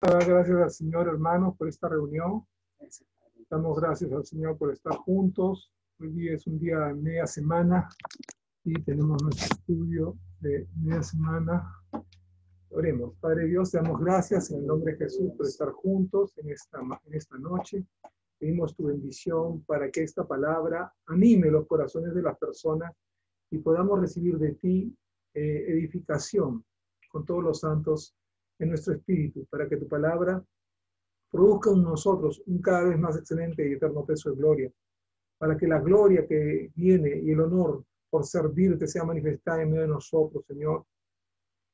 Gracias al Señor, hermanos, por esta reunión. Damos gracias al Señor por estar juntos. Hoy día es un día de media semana y tenemos nuestro estudio de media semana. Oremos. Padre Dios, te damos gracias en el nombre de Jesús por estar juntos en esta noche. Pedimos tu bendición para que esta palabra anime los corazones de las personas y podamos recibir de ti edificación con todos los santos en nuestro espíritu, para que tu palabra produzca en nosotros un cada vez más excelente y eterno peso de gloria, para que la gloria que viene y el honor por servirte sea manifestada en medio de nosotros, Señor.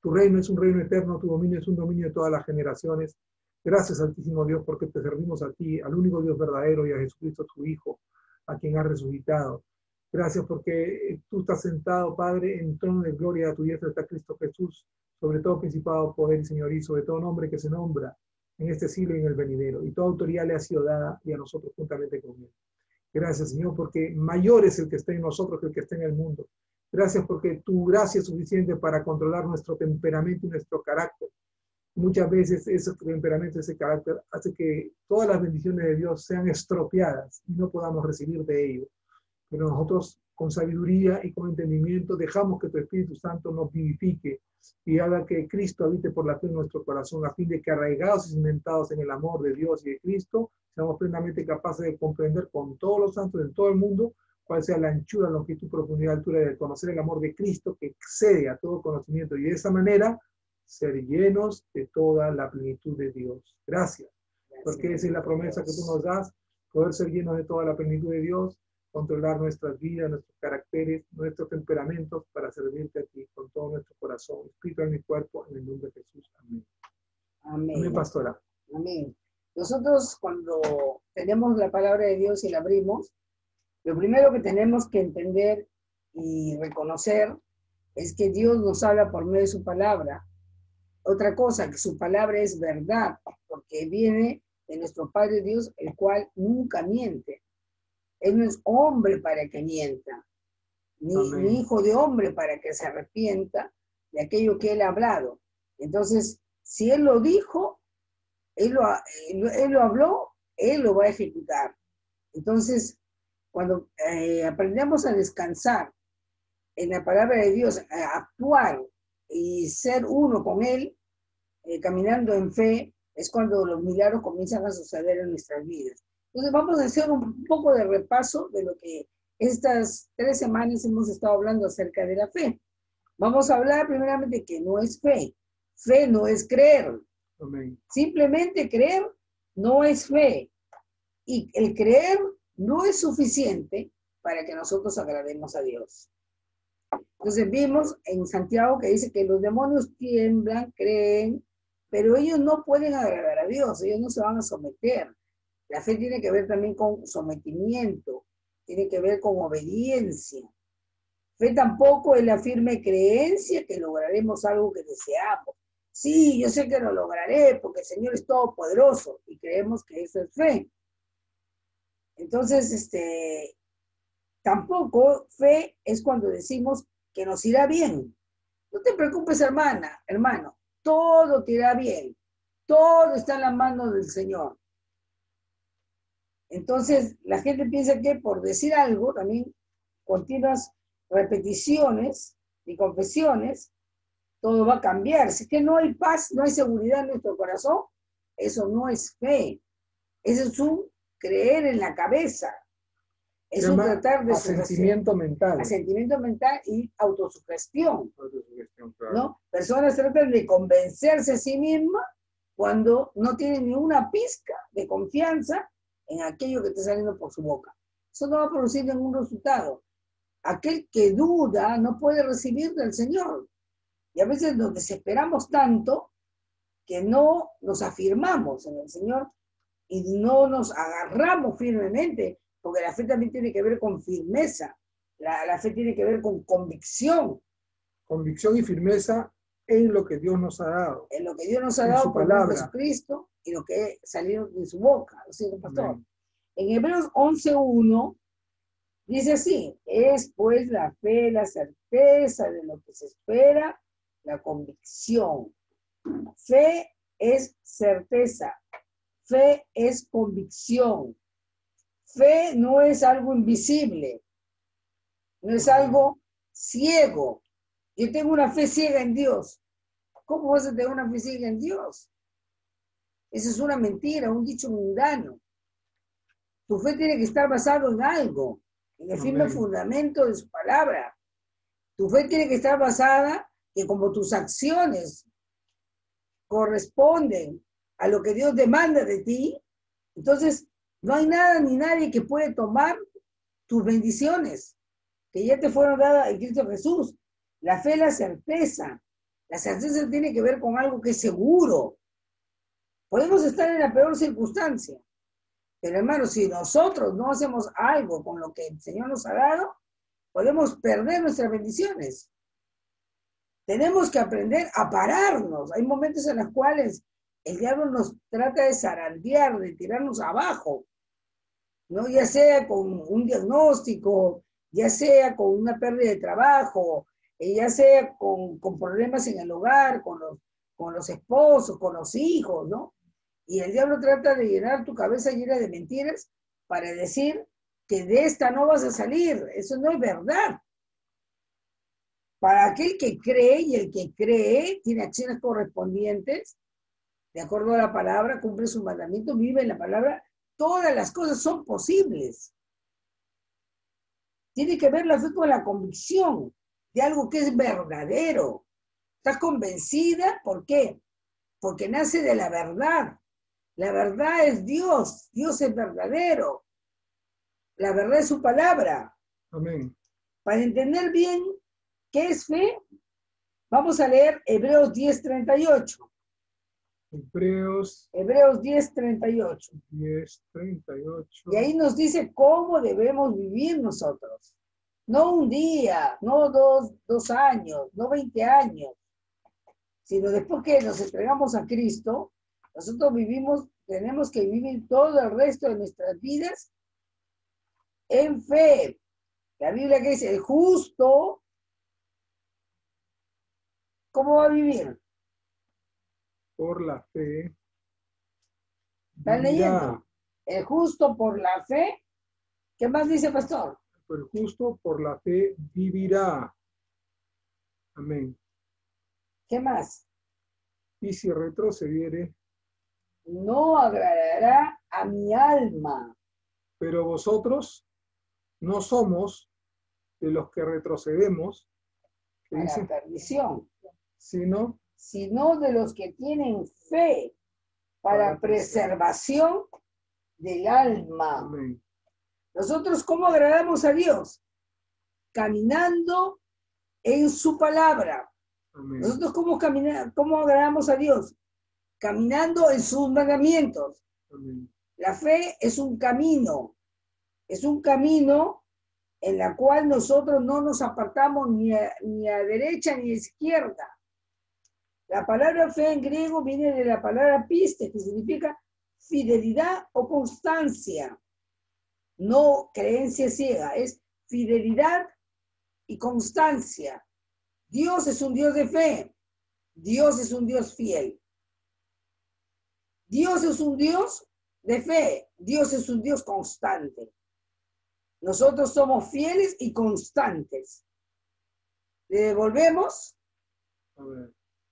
Tu reino es un reino eterno, tu dominio es un dominio de todas las generaciones. Gracias, Altísimo Dios, porque te servimos a ti, al único Dios verdadero, y a Jesucristo, tu Hijo, a quien has resucitado. Gracias porque tú estás sentado, Padre, en trono de gloria. A tu diestra está Cristo Jesús, sobre todo principado, poder y señorío, sobre todo nombre que se nombra en este siglo y en el venidero. Y toda autoridad le ha sido dada y a nosotros juntamente con él. Gracias, Señor, porque mayor es el que está en nosotros que el que está en el mundo. Gracias porque tu gracia es suficiente para controlar nuestro temperamento y nuestro carácter. Muchas veces ese temperamento, ese carácter, hace que todas las bendiciones de Dios sean estropeadas y no podamos recibir de ello. Pero nosotros, con sabiduría y con entendimiento, dejamos que tu Espíritu Santo nos vivifique y haga que Cristo habite por la fe en nuestro corazón, a fin de que, arraigados y cimentados en el amor de Dios y de Cristo, seamos plenamente capaces de comprender con todos los santos en todo el mundo cuál sea la anchura, longitud, profundidad, altura, de conocer el amor de Cristo que excede a todo conocimiento, y de esa manera ser llenos de toda la plenitud de Dios. Gracias, porque esa es la promesa que tú nos das, poder ser llenos de toda la plenitud de Dios, controlar nuestras vidas, nuestros caracteres, nuestros temperamentos, para servirte a ti con todo nuestro corazón, espíritu, alma y cuerpo, en el nombre de Jesús. Amén. Amén. Amén, pastora. Amén. Nosotros, cuando tenemos la palabra de Dios y la abrimos, lo primero que tenemos que entender y reconocer es que Dios nos habla por medio de su palabra. Otra cosa, que su palabra es verdad, porque viene de nuestro Padre Dios, el cual nunca miente. Él no es hombre para que mienta, ni hijo de hombre para que se arrepienta de aquello que él ha hablado. Entonces, si él lo dijo, él lo habló, él lo va a ejecutar. Entonces, cuando aprendemos a descansar en la palabra de Dios, a actuar y ser uno con él, caminando en fe, es cuando los milagros comienzan a suceder en nuestras vidas. Entonces vamos a hacer un poco de repaso de lo que estas 3 semanas hemos estado hablando acerca de la fe. Vamos a hablar primeramente que no es fe. Fe no es creer. Amén. Simplemente creer no es fe. Y el creer no es suficiente para que nosotros agrademos a Dios. Entonces vimos en Santiago que dice que los demonios tiemblan, creen, pero ellos no pueden agradar a Dios, ellos no se van a someter. La fe tiene que ver también con sometimiento, tiene que ver con obediencia. Fe tampoco es la firme creencia que lograremos algo que deseamos. Sí, yo sé que lo lograré porque el Señor es todopoderoso y creemos que eso es fe. Entonces, tampoco fe es cuando decimos que nos irá bien. No te preocupes, hermano, todo te irá bien. Todo está en la mano del Señor. Entonces, la gente piensa que por decir algo, también continuas repeticiones y confesiones, todo va a cambiar. Si es que no hay paz, no hay seguridad en nuestro corazón, eso no es fe. Eso es un creer en la cabeza. Es un tratar de asentimiento mental. Asentimiento mental y autosugestión. Claro. ¿No? Personas tratan de convencerse a sí mismas cuando no tienen ni una pizca de confianza en aquello que está saliendo por su boca. Eso no va a producir ningún resultado. Aquel que duda no puede recibir del Señor. Y a veces nos desesperamos tanto que no nos afirmamos en el Señor y no nos agarramos firmemente, porque la fe también tiene que ver con firmeza. La fe tiene que ver con convicción. Convicción y firmeza en lo que Dios nos ha dado. En lo que Dios nos ha dado por Jesucristo y lo que salió de su boca. ¿No es cierto, pastor? Amén. En Hebreos 11:1 dice así: es pues la fe, la certeza de lo que se espera, la convicción. Fe es certeza. Fe es convicción. Fe no es algo invisible, no es algo ciego. Yo tengo una fe ciega en Dios. ¿Cómo vas a tener una fe ciega en Dios? Esa es una mentira, un dicho mundano. Tu fe tiene que estar basado en algo, en el firme fundamento de su palabra. Tu fe tiene que estar basada que como tus acciones corresponden a lo que Dios demanda de ti, entonces no hay nada ni nadie que puede tomar tus bendiciones que ya te fueron dadas en Cristo Jesús. La fe es la certeza. La certeza tiene que ver con algo que es seguro. Podemos estar en la peor circunstancia, pero hermanos, si nosotros no hacemos algo con lo que el Señor nos ha dado, podemos perder nuestras bendiciones. Tenemos que aprender a pararnos. Hay momentos en los cuales el diablo nos trata de zarandear, de tirarnos abajo, ¿no? Ya sea con un diagnóstico, ya sea con una pérdida de trabajo, ya sea con problemas en el hogar, con los esposos, con los hijos, ¿no? Y el diablo trata de llenar tu cabeza llena de mentiras para decir que de esta no vas a salir. Eso no es verdad. Para aquel que cree, y el que cree tiene acciones correspondientes, de acuerdo a la palabra, cumple su mandamiento, vive en la palabra, todas las cosas son posibles. Tiene que ver la fe con la convicción de algo que es verdadero. ¿Estás convencida? ¿Por qué? Porque nace de la verdad. La verdad es Dios. Dios es verdadero. La verdad es su palabra. Amén. Para entender bien qué es fe, vamos a leer Hebreos 10:38. Hebreos 10:38. 10:38. Y ahí nos dice cómo debemos vivir nosotros. No un día, no dos años, no 20 años, sino después que nos entregamos a Cristo, nosotros tenemos que vivir todo el resto de nuestras vidas en fe. La Biblia que dice, el justo, ¿cómo va a vivir? Por la fe. ¿Están leyendo? El justo por la fe. ¿Qué más dice, pastor? El justo por la fe vivirá. Amén. ¿Qué más? Y si retrocediere, no agradará a mi alma. pero vosotros no somos de los que retrocedemos, que A la dice, perdición, sino de los que tienen fe para preservación del alma. Amén. Nosotros, ¿cómo agradamos a Dios? Caminando en su palabra. Amén. Nosotros, ¿cómo agradamos a Dios? Caminando en sus mandamientos. Amén. La fe es un camino en la cual nosotros no nos apartamos ni a derecha ni a izquierda. La palabra fe en griego viene de la palabra piste, que significa fidelidad o constancia, no creencia ciega, es fidelidad y constancia. Dios es un Dios de fe, Dios es un Dios fiel. Dios es un Dios de fe, Dios es un Dios constante. Nosotros somos fieles y constantes. Le devolvemos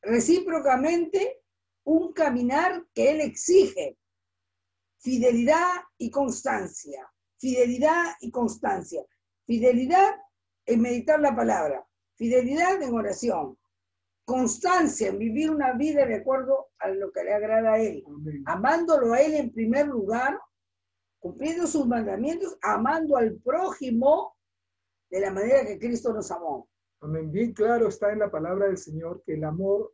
recíprocamente un caminar que Él exige. Fidelidad y constancia. Fidelidad y constancia. Fidelidad en meditar la palabra. Fidelidad en oración. Constancia en vivir una vida de acuerdo a lo que le agrada a Él. Amén. Amándolo a Él en primer lugar, cumpliendo sus mandamientos, amando al prójimo de la manera que Cristo nos amó. Amén. Bien claro está en la palabra del Señor que el amor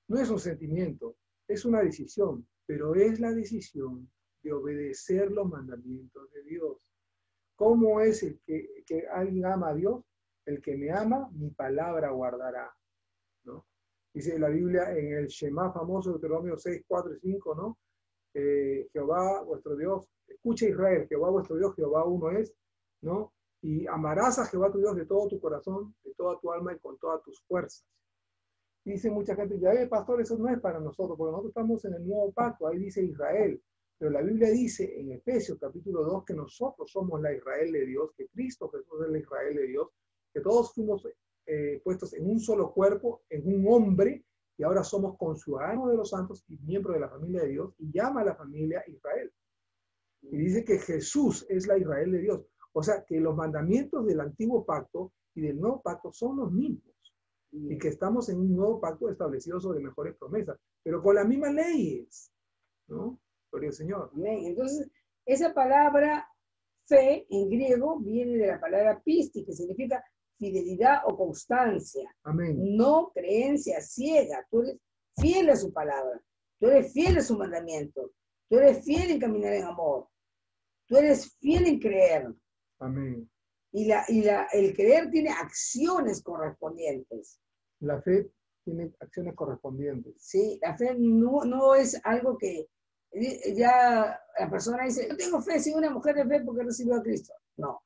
no es un sentimiento, es una decisión, pero es la decisión de obedecer los mandamientos de Dios. ¿Cómo es el que alguien ama a Dios? El que me ama, mi palabra guardará, ¿no? Dice la Biblia en el Shema famoso, Deuteronomio 6, 4 y 5, ¿no? Jehová vuestro Dios, escucha Israel, Jehová vuestro Dios, Jehová uno es, ¿no? Y amarás a Jehová tu Dios de todo tu corazón, de toda tu alma y con todas tus fuerzas. Dice mucha gente, ya ve, pastor, eso no es para nosotros, porque nosotros estamos en el nuevo pacto, ahí dice Israel. Pero la Biblia dice en Efesios capítulo 2 que nosotros somos la Israel de Dios, que Cristo Jesús es la Israel de Dios, que todos fuimos puestos en un solo cuerpo, en un hombre, y ahora somos conciudadanos de los santos y miembros de la familia de Dios, y llama a la familia Israel. Y dice que Jesús es la Israel de Dios. O sea, que los mandamientos del antiguo pacto y del nuevo pacto son los mismos. Y que estamos en un nuevo pacto establecido sobre mejores promesas, pero con las mismas leyes, ¿no? Gloria al Señor. Entonces, esa palabra fe en griego viene de la palabra pisti, que significa fidelidad o constancia. Amén. No creencia ciega. Tú eres fiel a su palabra. Tú eres fiel a su mandamiento. Tú eres fiel en caminar en amor. Tú eres fiel en creer. Amén. Y el creer tiene acciones correspondientes. La fe tiene acciones correspondientes. Sí, la fe no es algo que ya la persona dice, yo tengo fe, soy una mujer de fe porque recibió a Cristo. No,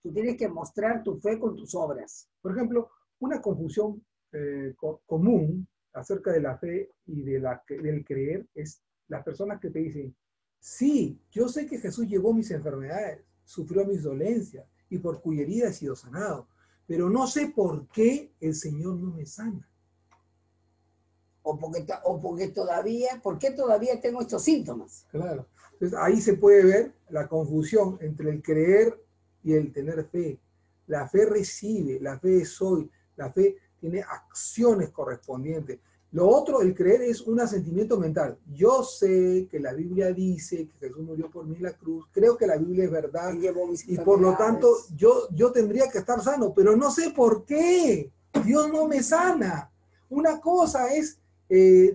tú tienes que mostrar tu fe con tus obras. Por ejemplo, una confusión común acerca de la fe y del creer es las personas que te dicen, sí, yo sé que Jesús llevó mis enfermedades, sufrió mis dolencias y por cuya herida he sido sanado, pero no sé por qué el Señor no me sana. ¿Por qué todavía tengo estos síntomas? Claro. Entonces ahí se puede ver la confusión entre el creer y el tener fe. La fe recibe, la fe es hoy, la fe tiene acciones correspondientes. Lo otro, el creer, es un asentimiento mental. Yo sé que la Biblia dice que Jesús murió por mí en la cruz, creo que la Biblia es verdad y por lo tanto yo tendría que estar sano, pero no sé por qué. Dios no me sana. Una cosa es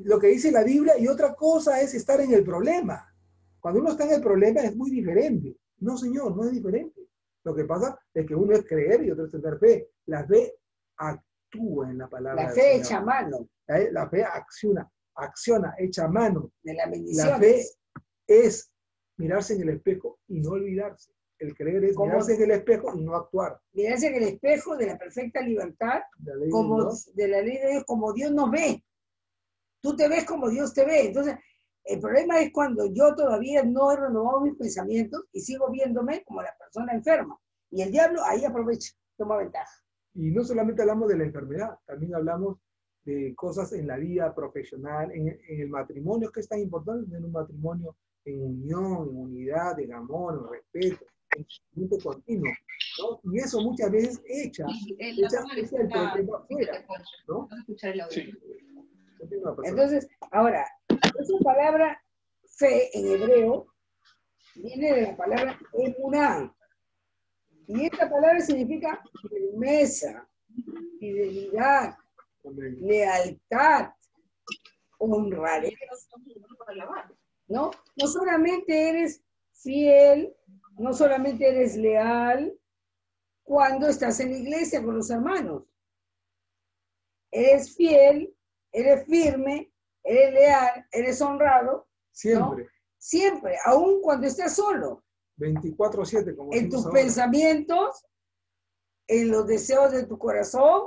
lo que dice la Biblia y otra cosa es estar en el problema. Cuando uno está en el problema es muy diferente. No, señor, no es diferente. Lo que pasa es que uno es creer y otro es tener fe. La fe actúa en la palabra. La fe echa mano. La fe acciona, echa mano. De la bendición. La fe es mirarse en el espejo y no olvidarse. El creer es mirarse en el espejo y no actuar. Mirarse en el espejo de la perfecta libertad, de la ley de Dios, como Dios nos ve. Tú te ves como Dios te ve. Entonces, el problema es cuando yo todavía no he renovado mis pensamientos y sigo viéndome como la persona enferma. Y el diablo ahí aprovecha, toma ventaja. Y no solamente hablamos de la enfermedad, también hablamos de cosas en la vida profesional, en el matrimonio, que es tan importante tener un matrimonio en unión, en unidad, en amor, en respeto, en crecimiento continuo, ¿no? Y eso muchas veces echa el problema afuera, ¿no? Sí. Entonces, ahora, esa palabra fe en hebreo viene de la palabra emuná. Y esta palabra significa firmeza, fidelidad, lealtad, honradez. ¿No? No solamente eres fiel, no solamente eres leal cuando estás en la iglesia con los hermanos. Eres fiel, eres firme, eres leal, eres honrado. Siempre. ¿No? Siempre, aun cuando estás solo. 24/7, como en tus ahora. Pensamientos, en los deseos de tu corazón,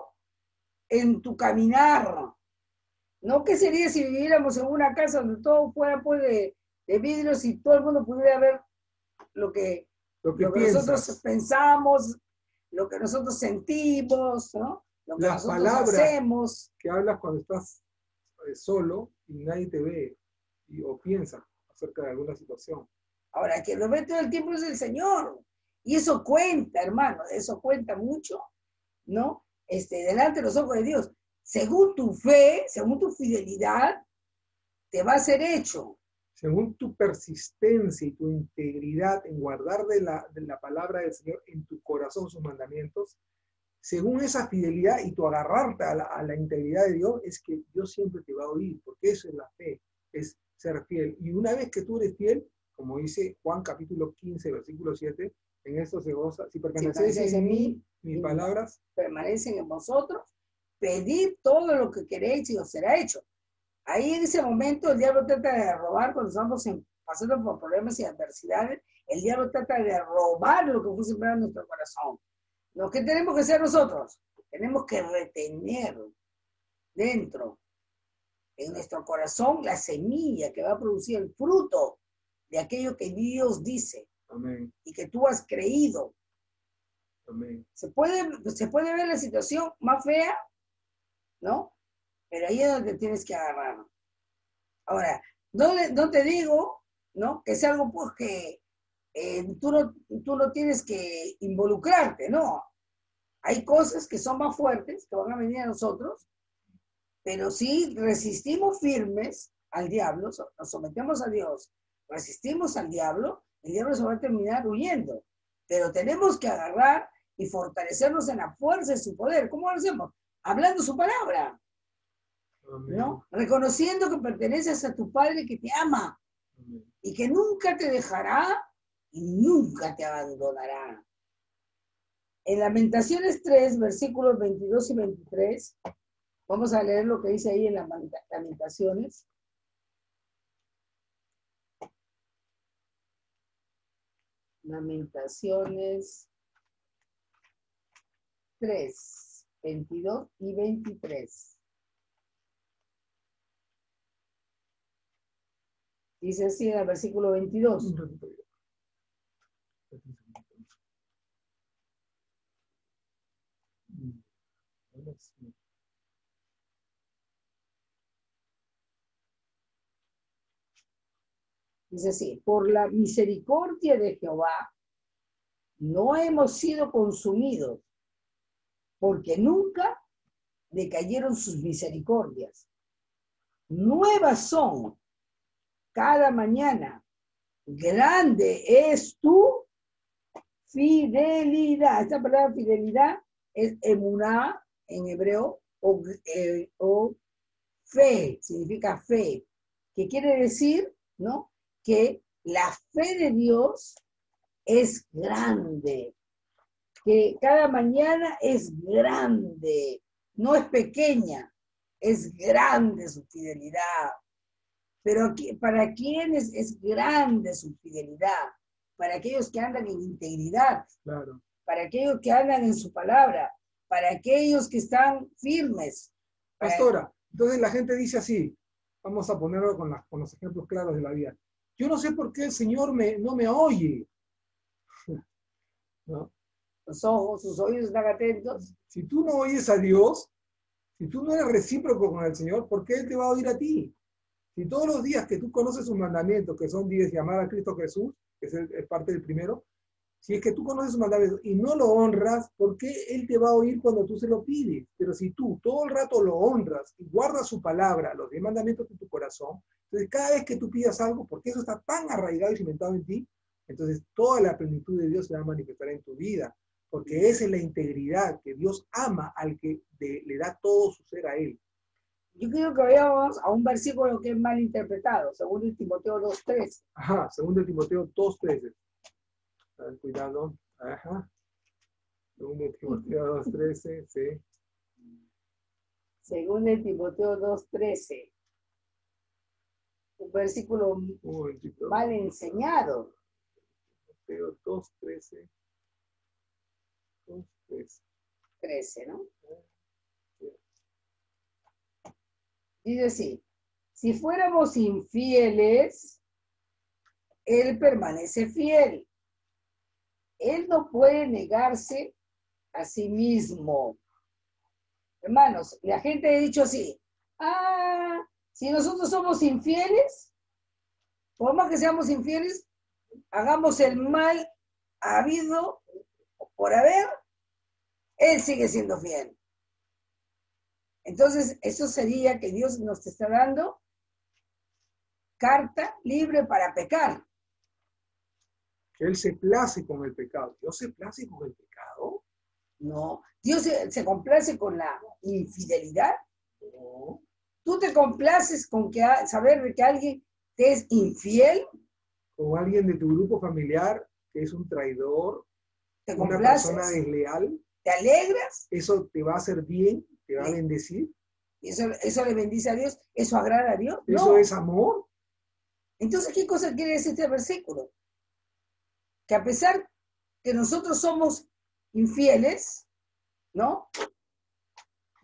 en tu caminar. ¿No? ¿Qué sería si viviéramos en una casa donde todo fuera pues, de vidrios y todo el mundo pudiera ver lo que nosotros pensamos, lo que nosotros sentimos, ¿no? Lo que las nosotros palabras hacemos? Que hablas cuando estás solo y nadie te ve o piensa acerca de alguna situación. Ahora, quien lo ve todo el tiempo es el Señor. Y eso cuenta, hermano, eso cuenta mucho, ¿no? Delante de los ojos de Dios. Según tu fe, según tu fidelidad, te va a ser hecho. Según tu persistencia y tu integridad en guardar de la palabra del Señor en tu corazón sus mandamientos, según esa fidelidad y tu agarrarte a la integridad de Dios, es que Dios siempre te va a oír, porque eso es la fe, es ser fiel. Y una vez que tú eres fiel, como dice Juan capítulo 15, versículo 7, en esto se goza, si permanecéis en mí, mis palabras permanecen en vosotros, pedid todo lo que queréis y os será hecho. Ahí en ese momento el diablo trata de robar, cuando estamos pasando por problemas y adversidades, el diablo trata de robar lo que fue sembrado en nuestro corazón. Lo que tenemos que hacer nosotros, tenemos que retener dentro, en nuestro corazón, la semilla que va a producir el fruto de aquello que Dios dice. Amén. Y que tú has creído. Amén. Se puede ver la situación más fea, ¿no? Pero ahí es donde tienes que agarrar. Ahora, no te digo, ¿no? Que es algo pues que tú no tienes que involucrarte, ¿no? Hay cosas que son más fuertes, que van a venir a nosotros, pero si resistimos firmes al diablo, nos sometemos a Dios, resistimos al diablo, el diablo se va a terminar huyendo. Pero tenemos que agarrar y fortalecernos en la fuerza de su poder. ¿Cómo lo hacemos? Hablando su palabra, ¿no? Reconociendo que perteneces a tu Padre que te ama y que nunca te dejará y nunca te abandonará. En Lamentaciones 3, versículos 22 y 23, vamos a leer lo que dice ahí en Lamentaciones. Lamentaciones 3, 22 y 23. Dice así en el versículo 22. Dice así: por la misericordia de Jehová no hemos sido consumidos, porque nunca decayeron sus misericordias. Nuevas son cada mañana. Grande es tu fidelidad. Esta palabra fidelidad es emuná en hebreo, o fe, significa fe, que quiere decir, ¿no?, que la fe de Dios es grande, que cada mañana es grande, no es pequeña, es grande su fidelidad. Pero ¿para quiénes es grande su fidelidad? Para aquellos que andan en integridad, claro, para aquellos que andan en su palabra, para aquellos que están firmes. Pastora, entonces la gente dice así, vamos a ponerlo con los ejemplos claros de la vida. Yo no sé por qué el Señor no me oye. ¿No? Los ojos, sus oídos están atentos. Si tú no oyes a Dios, si tú no eres recíproco con el Señor, ¿por qué Él te va a oír a ti? Si todos los días que tú conoces sus mandamientos, que son 10, llamar a Cristo Jesús, que es parte del primero, si es que tú conoces sus mandamientos y no lo honras, ¿por qué Él te va a oír cuando tú se lo pides? Pero si tú todo el rato lo honras y guardas su palabra, los 10 mandamientos de tu corazón, entonces cada vez que tú pidas algo, porque eso está tan arraigado y cimentado en ti, entonces toda la plenitud de Dios se va a manifestar en tu vida, porque esa es la integridad que Dios ama al que le da todo su ser a Él. Yo quiero que vayamos a un versículo que es mal interpretado, según Timoteo 2:13. Ajá, segundo Timoteo 2:13. Cuidado. Ajá. Segundo Timoteo 2:13, sí. Segundo Timoteo 2:13. Un versículo mal enseñado. Timoteo 2:13. 2:13. 13, ¿no? Dice así: si fuéramos infieles, Él permanece fiel. Él no puede negarse a sí mismo. Hermanos, la gente ha dicho así: si nosotros somos infieles, por más que seamos infieles, hagamos el mal habido por haber, Él sigue siendo fiel. Entonces, eso sería que Dios nos está dando carta libre para pecar. Que Él se place con el pecado. ¿Dios se place con el pecado? No. ¿Dios se complace con la infidelidad? No. ¿Tú te complaces con saber de que alguien te es infiel? ¿O alguien de tu grupo familiar que es un traidor? ¿Te una complaces? Persona desleal? ¿Te alegras? ¿Eso te va a hacer bien? ¿Te va a bendecir? ¿Eso le bendice a Dios? ¿Eso agrada a Dios? ¿Eso no. es amor? Entonces, ¿qué cosa quiere decir este versículo? Que a pesar que nosotros somos infieles, ¿no?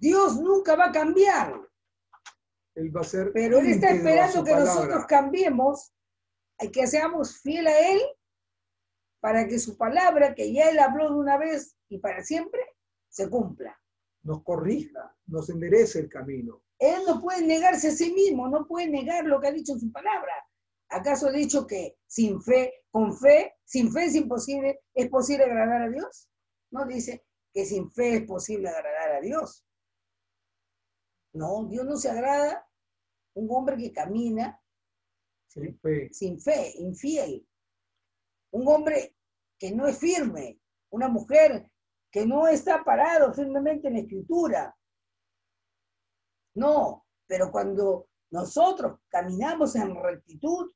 Dios nunca va a cambiar. Él va a ser Pero Él está íntegro a esperando su que palabra. nosotros cambiemos, que seamos fieles a Él, para que su palabra, que ya Él habló de una vez y para siempre, se cumpla. Nos corrija, nos enderece el camino. Él no puede negarse a sí mismo, no puede negar lo que ha dicho en su palabra. ¿Acaso ha dicho que sin fe es posible agradar a Dios? No dice que sin fe es posible agradar a Dios. No, Dios no se agrada un hombre que camina sin fe, infiel. Un hombre que no es firme, una mujer que no está parado firmemente en la escritura. No, pero cuando nosotros caminamos en rectitud,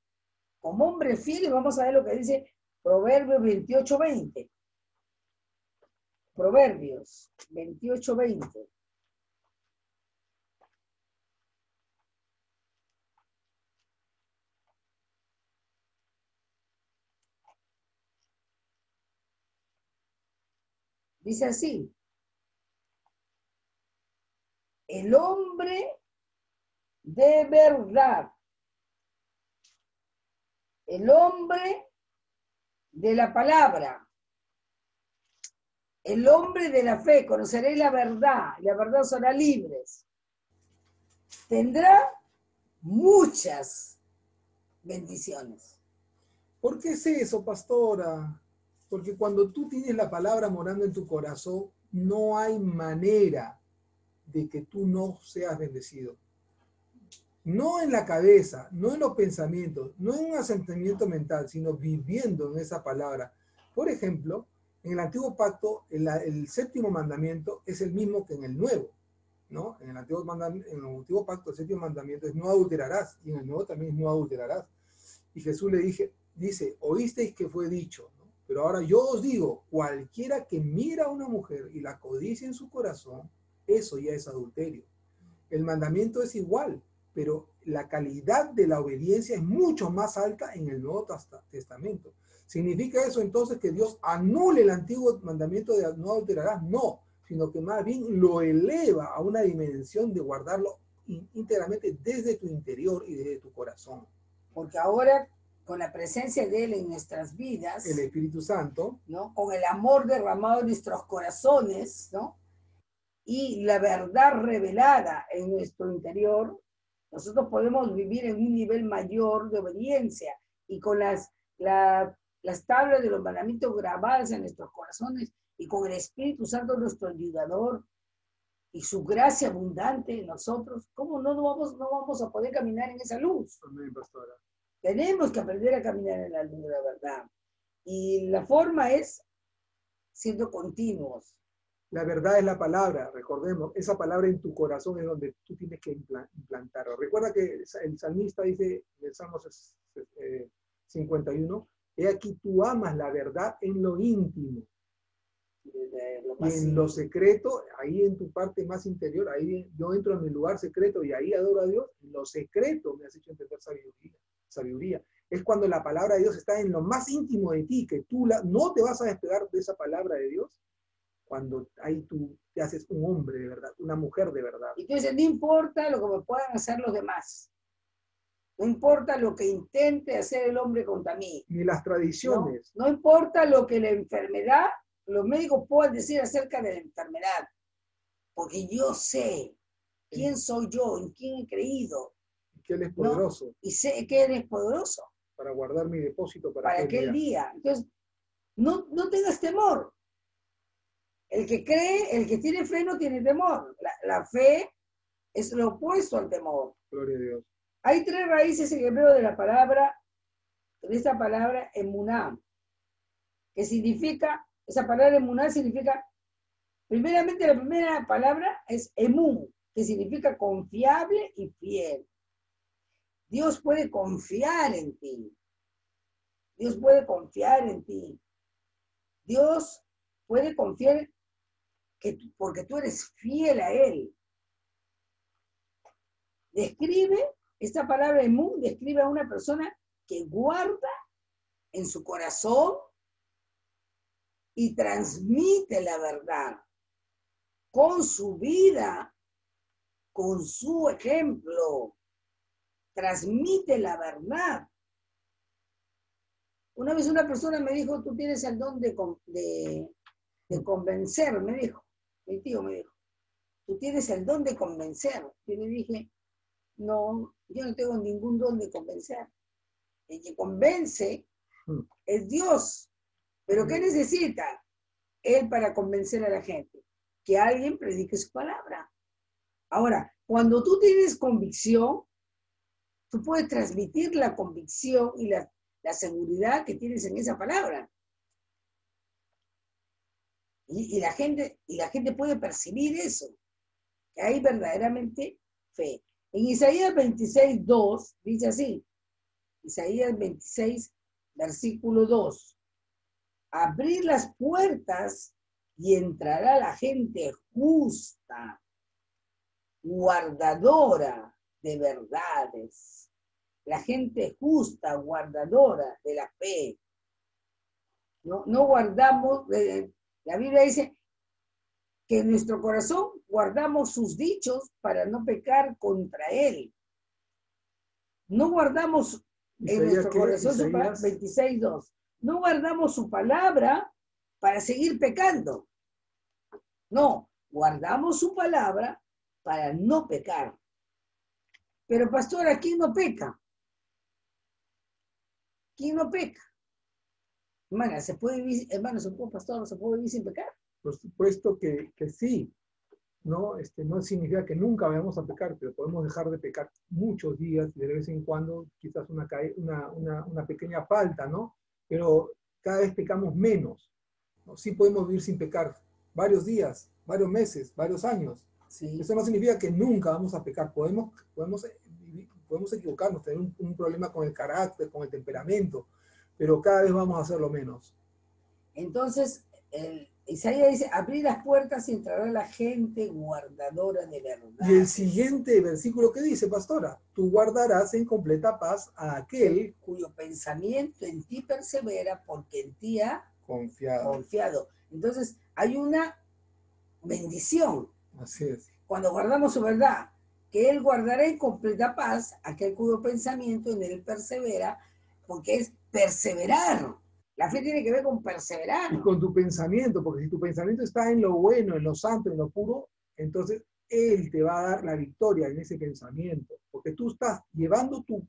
como hombres fieles, vamos a ver lo que dice Proverbios 28:20. Proverbios 28:20. Dice así: el hombre de verdad, el hombre de la palabra, el hombre de la fe, conoceréis la verdad, y la verdad os hará libres. Tendrá muchas bendiciones. ¿Por qué es eso, pastora? Porque cuando tú tienes la palabra morando en tu corazón, no hay manera de que tú no seas bendecido. No en la cabeza, no en los pensamientos, no en un asentimiento mental, sino viviendo en esa palabra. Por ejemplo, en el antiguo pacto, el séptimo mandamiento es el mismo que en el nuevo, ¿no? En el antiguo pacto, el séptimo mandamiento es no adulterarás, y en el nuevo también es no adulterarás. Y Jesús le dice, oísteis que fue dicho, ¿no? Pero ahora yo os digo, cualquiera que mira a una mujer y la codicia en su corazón, eso ya es adulterio. El mandamiento es igual, pero la calidad de la obediencia es mucho más alta en el Nuevo Testamento. ¿Significa eso entonces que Dios anule el antiguo mandamiento de no adulterarás? No, sino que más bien lo eleva a una dimensión de guardarlo íntegramente desde tu interior y desde tu corazón. Porque ahora, con la presencia de Él en nuestras vidas, El Espíritu Santo, ¿no? Con el amor derramado en nuestros corazones, ¿no? Y la verdad revelada en nuestro interior, nosotros podemos vivir en un nivel mayor de obediencia y con las tablas de los mandamientos grabadas en nuestros corazones y con el Espíritu Santo nuestro ayudador y su gracia abundante en nosotros, ¿cómo no vamos a poder caminar en esa luz? Amén, pastora. Tenemos que aprender a caminar en la luz de la verdad. Y la forma es siendo continuos. La verdad es la palabra, recordemos, esa palabra en tu corazón es donde tú tienes que implantarlo. Recuerda que el salmista dice en el Salmo 51, he aquí tú amas la verdad en lo íntimo. Y en lo secreto, ahí en tu parte más interior, ahí yo entro en mi lugar secreto y ahí adoro a Dios. En lo secreto me has hecho entender sabiduría. Es cuando la palabra de Dios está en lo más íntimo de ti, que tú no te vas a despegar de esa palabra de Dios. Cuando ahí tú te haces un hombre de verdad, una mujer de verdad. Y tú dices, no importa lo que me puedan hacer los demás. No importa lo que intente hacer el hombre contra mí. Ni las tradiciones. No importa lo que la enfermedad, los médicos puedan decir acerca de la enfermedad. Porque yo sé quién soy yo, en quién he creído. Y que Él es poderoso. ¿No? Y sé que Él es poderoso. Para guardar mi depósito para aquel día. Entonces, no tengas temor. El que cree, el que tiene fe no tiene temor. La fe es lo opuesto al temor. Gloria a Dios. Hay 3 raíces en hebreo de esta palabra emuná, que significa, esa palabra emuná significa, primeramente la primera palabra es emún, que significa confiable y fiel. Dios puede confiar en ti. Dios puede confiar en ti. Dios puede confiar porque tú eres fiel a Él. Esta palabra emún describe a una persona que guarda en su corazón y transmite la verdad con su vida con su ejemplo. Transmite la verdad. Una vez una persona me dijo, tú tienes el don de convencer, me dijo. Mi tío me dijo, tú tienes el don de convencer. Yo le dije, no, yo no tengo ningún don de convencer. El que convence es Dios. ¿Pero qué necesita Él para convencer a la gente? Que alguien predique su palabra. Ahora, cuando tú tienes convicción, tú puedes transmitir la convicción y la seguridad que tienes en esa palabra. Y la gente puede percibir eso, que hay verdaderamente fe. En Isaías 26:2 dice así, Isaías 26, versículo 2, abrir las puertas y entrará la gente justa, guardadora de verdades. La gente justa, guardadora de la fe. No guardamos, la Biblia dice que en nuestro corazón guardamos sus dichos para no pecar contra Él. No guardamos en nuestro corazón, 26:2, no guardamos su palabra para seguir pecando. No, guardamos su palabra para no pecar. Pero pastor, ¿quién no peca? ¿Quién no peca? Hermana, ¿se puede vivir, pastor, ¿se puede vivir sin pecar? Por supuesto que sí, ¿no? No significa que nunca vayamos a pecar, pero podemos dejar de pecar muchos días y de vez en cuando quizás una pequeña falta, ¿no? Pero cada vez pecamos menos, ¿no? Sí podemos vivir sin pecar varios días, varios meses, varios años. Sí. Eso no significa que nunca vamos a pecar. Podemos equivocarnos, tener un problema con el carácter, con el temperamento, pero cada vez vamos a hacerlo menos. Entonces, Isaías dice, abrir las puertas y entrará la gente guardadora de verdad. Y el siguiente versículo que dice, pastora, tú guardarás en completa paz a aquel cuyo pensamiento en ti persevera, porque en ti ha confiado. Entonces, hay una bendición. Así es. Cuando guardamos su verdad, que Él guardará en completa paz aquel cuyo pensamiento en Él persevera, porque es perseverar. La fe tiene que ver con perseverar. Y con tu pensamiento, porque si tu pensamiento está en lo bueno, en lo santo, en lo puro, entonces Él te va a dar la victoria en ese pensamiento. Porque tú estás llevando tu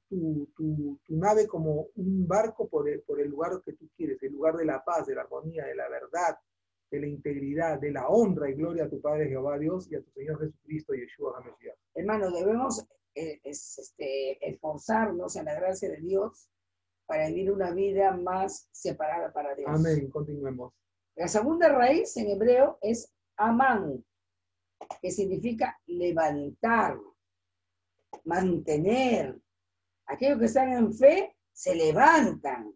nave como un barco por el lugar que tú quieres, el lugar de la paz, de la armonía, de la verdad, de la integridad, de la honra y gloria a tu Padre Jehová Dios y a tu Señor Jesucristo y Yeshua HaMashiach. Hermano, debemos esforzarnos en la gracia de Dios para vivir una vida más separada para Dios. Amén. Continuemos. La segunda raíz en hebreo es amán, que significa levantar, mantener. Aquellos que están en fe se levantan,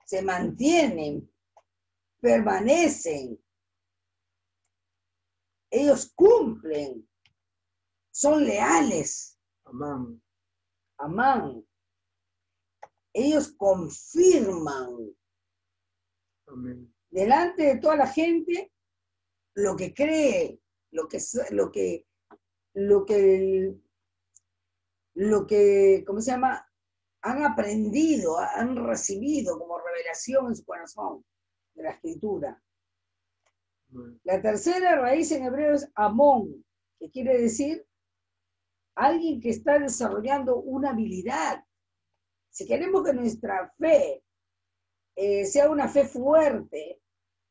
se mantienen, permanecen. Ellos cumplen, son leales. Amán. Amán. Ellos confirman. Amén. Delante de toda la gente lo que cree, lo que, ¿cómo se llama? Han aprendido, han recibido como revelación en su corazón de la Escritura. Amén. La tercera raíz en hebreo es amón, que quiere decir alguien que está desarrollando una habilidad. Si queremos que nuestra fe sea una fe fuerte,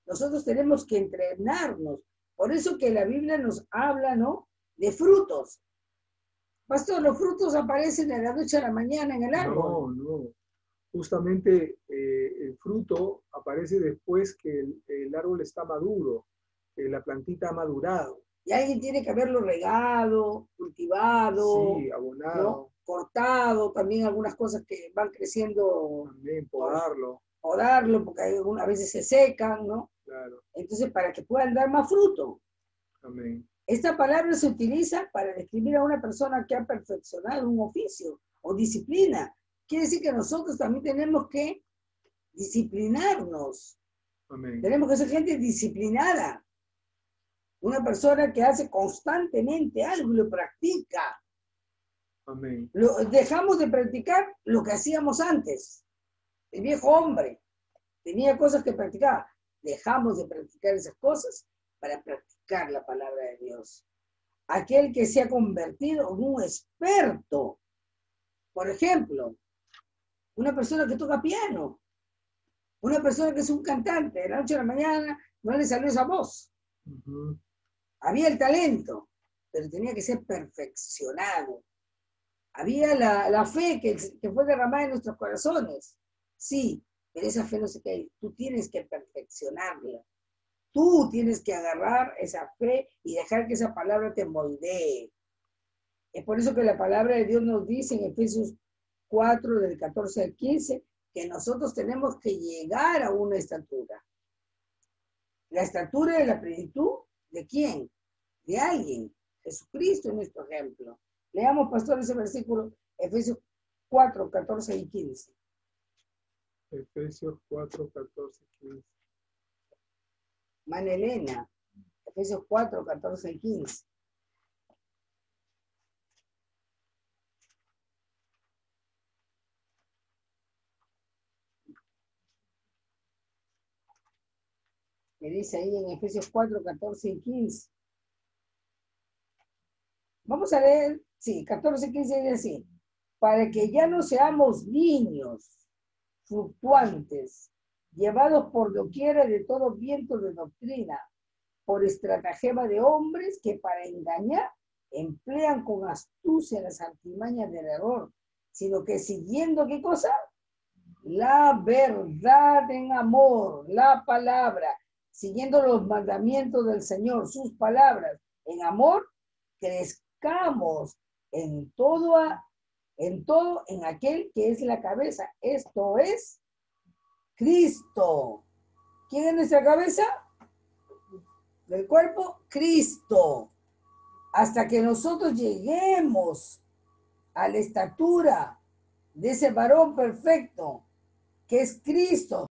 nosotros tenemos que entrenarnos. Por eso que la Biblia nos habla, ¿no?, de frutos. Pastor, los frutos aparecen de la noche a la mañana en el árbol. No. Justamente el fruto aparece después que el árbol está maduro, que la plantita ha madurado. Y alguien tiene que haberlo regado, cultivado, sí, abonado, ¿no?, cortado, también algunas cosas que van creciendo. También podarlo. Podarlo, porque a veces se secan, ¿no? Claro. Entonces, para que puedan dar más fruto. Amén. Esta palabra se utiliza para describir a una persona que ha perfeccionado un oficio o disciplina. Quiere decir que nosotros también tenemos que disciplinarnos. Amén. Tenemos que ser gente disciplinada. Una persona que hace constantemente algo y lo practica. Amén. Dejamos de practicar lo que hacíamos antes. El viejo hombre tenía cosas que practicaba. Dejamos de practicar esas cosas para practicar la palabra de Dios. Aquel que se ha convertido en un experto. Por ejemplo, una persona que toca piano. Una persona que es un cantante. De la noche a la mañana no le salió esa voz. Había el talento, pero tenía que ser perfeccionado. Había la fe que fue derramada en nuestros corazones. Sí, pero esa fe no se cae. Tú tienes que perfeccionarla. Tú tienes que agarrar esa fe y dejar que esa palabra te moldee. Es por eso que la palabra de Dios nos dice en Efesios 4, del 14 al 15, que nosotros tenemos que llegar a una estatura. La estatura de la plenitud, ¿de quién? De alguien. Jesucristo es nuestro ejemplo. Leamos, pastor, ese versículo, Efesios 4, 14 y 15. Efesios 4, 14, 15. Manelena, Efesios 4, 14 y 15. Me dice ahí en Efesios 4, 14 y 15. Vamos a leer, sí, 14 y 15 dice así. Para que ya no seamos niños fluctuantes, llevados por doquiera de todo viento de doctrina, por estratagema de hombres que para engañar emplean con astucia las artimañas del error, sino que siguiendo, ¿qué cosa? La verdad en amor, la palabra, siguiendo los mandamientos del Señor, sus palabras en amor, crezcamos en todo en aquel que es la cabeza. Esto es Cristo. ¿Quién es nuestra cabeza? Del cuerpo, Cristo. Hasta que nosotros lleguemos a la estatura de ese varón perfecto, que es Cristo.